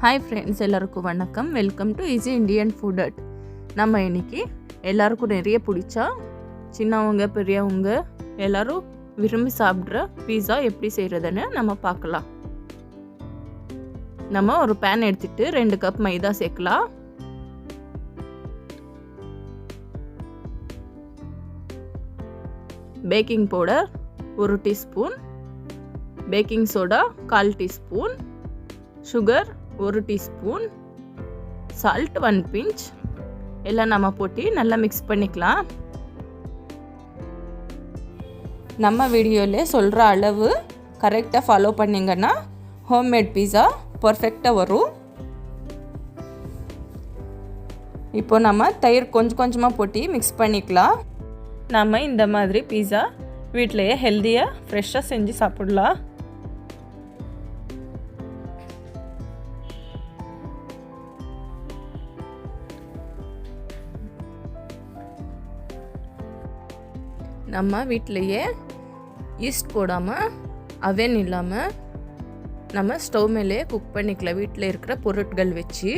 Hi friends, எல்லாருக்கும் வணக்கம். Welcome to easy Indian food at. நம்ம இன்றைக்கி எல்லாருக்கும் நிறைய பிடிச்சா சின்னவங்க பெரியவங்க எல்லோரும் விரும்பி சாப்பிட்ற பீஸா எப்படி செய்கிறதுன்னு நம்ம பார்க்கலாம். நம்ம ஒரு பேன் எடுத்துகிட்டு 2 கப் மைதா சேர்க்கலாம். Baking powder 1 teaspoon, baking soda 1/4 teaspoon, sugar 1 teaspoon, salt 1 pinch எல்லாம் நம்ம போட்டு நல்லா மிக்ஸ் பண்ணிக்கலாம். நம்ம வீடியோவில் சொல்கிற அளவு கரெக்டாக ஃபாலோ பண்ணிங்கன்னா ஹோம்மேட் பீஸா பர்ஃபெக்டாக வரும். இப்போ நம்ம தயிர் கொஞ்சம் கொஞ்சமாக போட்டு மிக்ஸ் பண்ணிக்கலாம். நம்ம இந்த மாதிரி பீஸா வீட்டிலையே ஹெல்த்தியாக ஃப்ரெஷ்ஷாக செஞ்சு சாப்பிடலாம். நம்ம வீட்டிலையே ஈஸ்ட் போடாமல் அவன் இல்லாமல் நம்ம ஸ்டவ் மேலே குக் பண்ணிக்கலாம் வீட்டில் இருக்கிற பொருட்கள் வச்சு.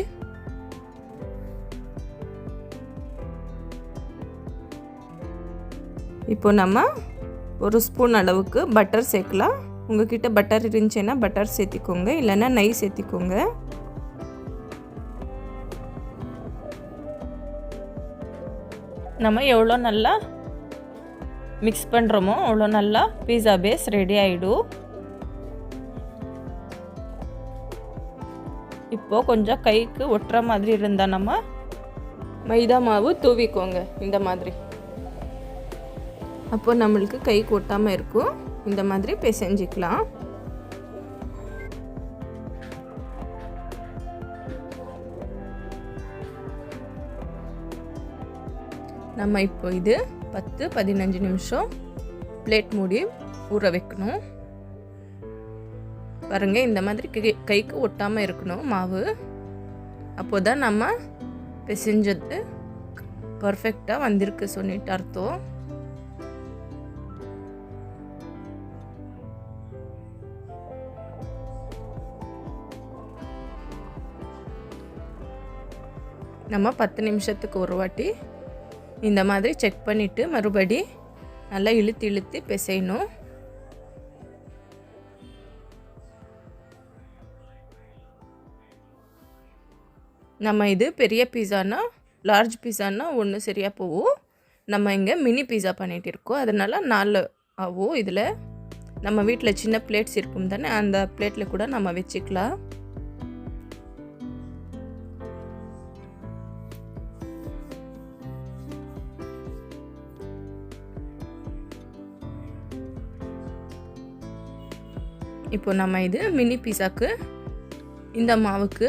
இப்போ நம்ம 1 ஸ்பூன் அளவுக்கு பட்டர் சேர்க்கலாம். உங்ககிட்ட பட்டர் இருந்துச்சுன்னா பட்டர் சேர்த்திக்கோங்க, இல்லைன்னா நெய் சேர்த்திக்கோங்க. நம்ம எவ்வளோ நல்லா மிக்ஸ் பண்ணுறோமோ அவ்வளோ நல்லா பீஸா பேஸ் ரெடி ஆகிடும். இப்போது கொஞ்சம் கைக்கு ஒட்டுற மாதிரி இருந்தால் நம்ம மைதா மாவு தூவிக்கோங்க இந்த மாதிரி. அப்போ நம்மளுக்கு கைக்கு ஒட்டாமல் இருக்கும். இந்த மாதிரி பிசைஞ்சிக்கலாம். நம்ம இப்போ இது 10-15 நிமிஷம் பிளேட் மூடி ஊற வைக்கணும். பாருங்க, இந்த மாதிரி கைக்கு ஒட்டாமல் இருக்கணும் மாவு. அப்போ தான் நம்ம பிசைஞ்சது பர்ஃபெக்டாக வந்திருக்கு சொல்லிட்டு அர்த்தம். நம்ம 10 நிமிஷத்துக்கு ஒரு வாட்டி இந்த மாதிரி செக் பண்ணிவிட்டு மறுபடி நல்லா இழுத்து பிசையணும். நம்ம இது பெரிய பீஸானா லார்ஜ் பீஸானா 1 சரியாக போகும். நம்ம இங்கே மினி பீஸா பண்ணிகிட்டு இருக்கோம், அதனால் 4 ஆகும். இதில் நம்ம வீட்டில் சின்ன பிளேட்ஸ் இருக்கும் தானே, அந்த பிளேட்டில் கூட நம்ம வச்சுக்கலாம். இப்போ நம்ம இது மினி பீஸாக்கு இந்த மாவுக்கு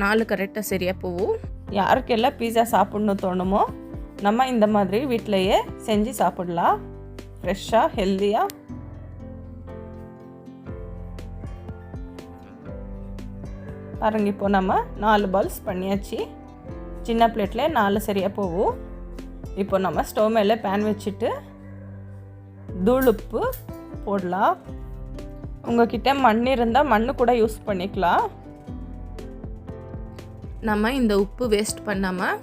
4 கரெக்டாக சரியாக போகும். யாருக்கெல்லாம் பீஸா சாப்பிட்ணும் தோணுமோ நம்ம இந்த மாதிரி வீட்டிலையே செஞ்சு சாப்பிடலாம், ஃப்ரெஷ்ஷாக ஹெல்த்தியாக. பாருங்க, இப்போ நம்ம 4 பால்ஸ் பண்ணியாச்சு. சின்ன பிளேட்டில் 4 சரியாக போகும். இப்போ நம்ம ஸ்டவ் மேலே பேன் வச்சுட்டு தூள் உப்பு போடலாம். உங்ககிட்ட மண் இருந்தால் மண் கூட யூஸ் பண்ணிக்கலாம். நம்ம இந்த உப்பு வேஸ்ட் பண்ணாமல்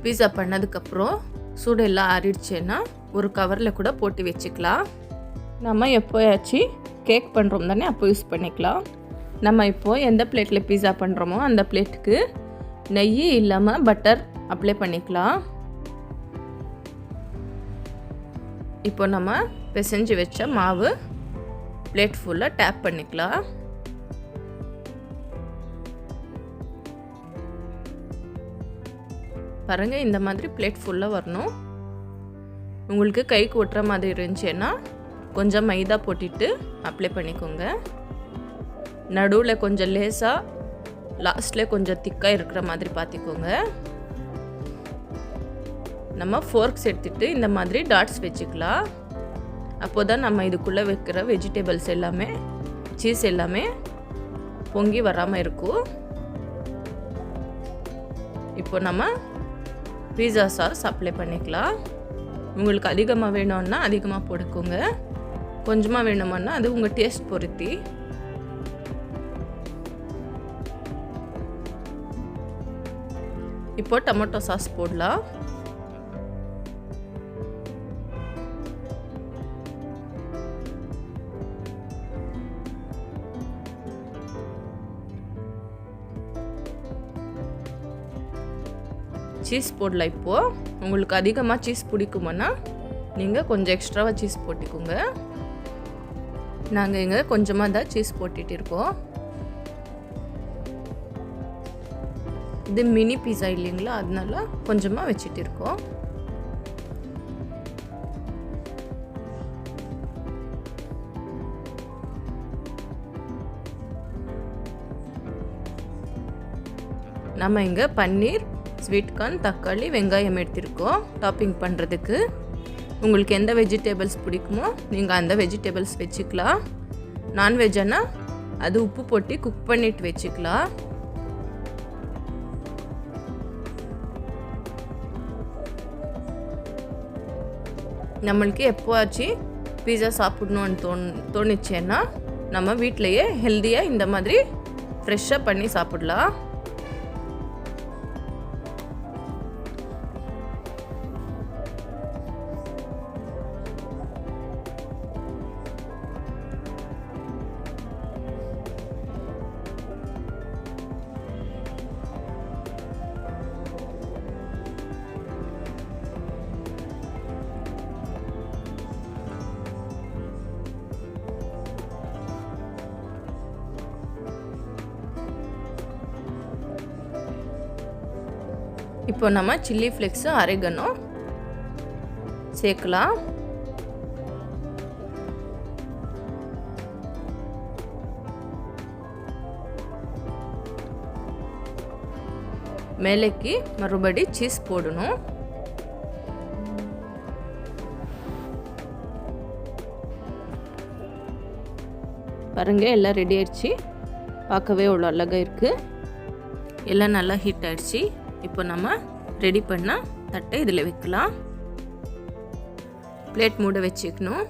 பீஸா பண்ணதுக்கப்புறம் சூடு எல்லாம் ஆறிடுச்சுன்னா ஒரு கவரில் கூட போட்டு வச்சுக்கலாம். நம்ம எப்போயாச்சும் கேக் பண்ணுறோம் தானே, அப்போ யூஸ் பண்ணிக்கலாம். நம்ம இப்போது எந்த பிளேட்டில் பீஸா பண்ணுறோமோ அந்த பிளேட்டுக்கு நெய் இல்லாமல் பட்டர் அப்ளை பண்ணிக்கலாம். இப்போ நம்ம பிசைஞ்சு வச்ச மாவு பிளேட் ஃபுல்லாக டேப் பண்ணிக்கலாம். பாருங்கள், இந்த மாதிரி பிளேட் ஃபுல்லாக வரணும். உங்களுக்கு கைக்கு ஒட்டுற மாதிரி இருந்துச்சுன்னா கொஞ்சம் மைதா போட்டுட்டு அப்ளை பண்ணிக்கோங்க. நடுவில் கொஞ்சம் லேசாக, லாஸ்ட்டில் கொஞ்சம் திக்காக இருக்கிற மாதிரி பார்த்துக்கோங்க. நம்ம ஃபோர்க்ஸ் எடுத்துகிட்டு இந்த மாதிரி டாட்ஸ் வச்சுக்கலாம். அப்போ தான் நம்ம இதுக்குள்ளே வைக்கிற வெஜிடபிள்ஸ் எல்லாமே, சீஸ் எல்லாமே பொங்கி வராமல் இருக்கும். இப்போ நம்ம பீஸா சாஸ் அப்ளை பண்ணிக்கலாம். உங்களுக்கு அதிகமாக வேணும்னா அதிகமாக போட்டுக்கோங்க, கொஞ்சமாக வேணுமான்னா அது உங்கள் டேஸ்ட் பொறுத்து. இப்போ டொமேட்டோ சாஸ் போடலாம். சீஸ் போடலாம். இப்போது உங்களுக்கு அதிகமாக சீஸ் பிடிக்குமானா நீங்கள் கொஞ்சம் எக்ஸ்ட்ராவாக சீஸ் போட்டுக்கோங்க. நாங்கள் இங்கே கொஞ்சமாக தான் சீஸ் போட்டுட்டு இருக்கோம். இது மினி பீஸா இல்லைங்களா, அதனால கொஞ்சமாக வச்சுட்டு இருக்கோம். நம்ம இங்கே பன்னீர், ஸ்வீட் கார்ன், தக்காளி, வெங்காயம் எடுத்திருக்கோம் டாப்பிங் பண்ணுறதுக்கு. உங்களுக்கு எந்த வெஜிடபிள்ஸ் பிடிக்குமோ நீங்கள் அந்த வெஜிடபிள்ஸ் வச்சுக்கலாம். நான்வெஜ்ஜானா அது உப்பு போட்டு குக் பண்ணிட்டு வச்சுக்கலாம். நம்மளுக்கு எப்போவாச்சும் பீஸா சாப்பிடணுன்னு தோணுச்சேன்னா நம்ம வீட்டிலையே ஹெல்த்தியாக இந்த மாதிரி ஃப்ரெஷ்ஷாக பண்ணி சாப்பிடலாம். இப்போ நம்ம சில்லி ஃப்ளேக்ஸு, ஆரிகனோ சேர்க்கலாம். மேலேக்கு மறுபடி சீஸ் போடணும். பாருங்க, எல்லாம் ரெடி ஆயிடுச்சு. பார்க்கவே அவ்வளோ அழகாக இருக்குது. எல்லாம் நல்லா ஹீட் ஆயிடுச்சு. இப்போ நம்ம ரெடி பண்ண தட்டை இதில் வைக்கலாம். பிளேட் மூட வச்சுக்கணும்.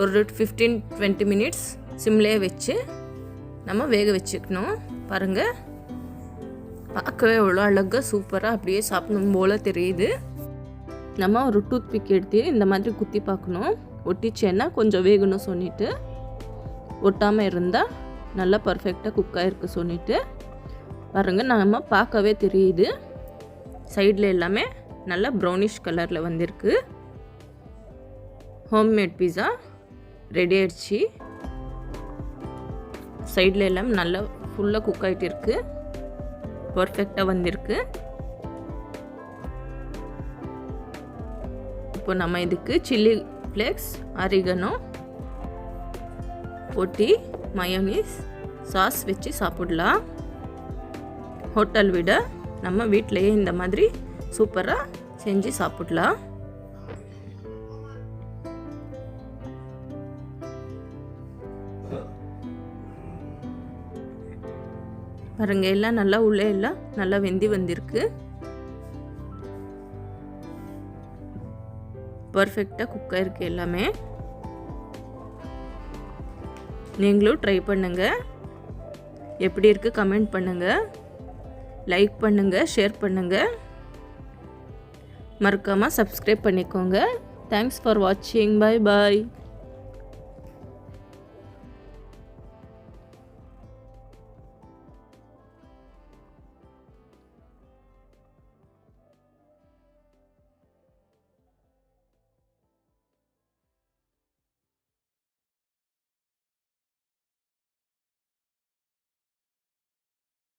ஒரு 15-20 மினிட்ஸ் சிம்லேயே வச்சு நம்ம வேக வச்சுக்கணும். பாருங்கள், பார்க்கவே அவ்வளோ அழகாக சூப்பராக அப்படியே சாப்பிடணும் போல் தெரியுது. நம்ம ஒரு டூத் பிக் எடுத்து இந்த மாதிரி குத்தி பார்க்கணும். ஒட்டிச்சேன்னா கொஞ்சம் வேகணும் சொல்லிட்டு, ஒட்டாமல் இருந்தால் நல்லா பர்ஃபெக்டாக குக் ஆகிருக்கு சொல்லிட்டு. பாருங்கள், நம்ம பார்க்கவே தெரியுது சைடில் எல்லாமே நல்லா ப்ரௌனிஷ் கலரில் வந்திருக்கு. ஹோம்மேட் பீஸா ரெடி ஆயிடுச்சு. சைடில் எல்லாம் நல்லா ஃபுல்லாக குக் ஆகிட்டு இருக்கு. பர்ஃபெக்டாக வந்திருக்கு. இப்போ நம்ம இதுக்கு சில்லி ஃப்ளேக்ஸ், ஆரிகனோ போட்டு மயோனீஸ் சாஸ் வச்சு சாப்பிடலாம். ஹோட்டல் விட நம்ம வீட்டிலையே இந்த மாதிரி சூப்பராக செஞ்சு சாப்பிடலாம். பாருங்க, எல்லாம் நல்லா உள்ளே எல்லாம் நல்லா வெந்தி வந்திருக்கு. பர்ஃபெக்டாக குக் ஆயிருக்கு எல்லாமே. நீங்களும் ட்ரை பண்ணுங்க. எப்படி இருக்கு கமெண்ட் பண்ணுங்க. லைக் பண்ணுங்க, ஷேர் பண்ணுங்க. மறக்காம சப்ஸ்கிரைப் பண்ணிக்கோங்க. தேங்க்ஸ் ஃபார் வாட்சிங். Bye bye.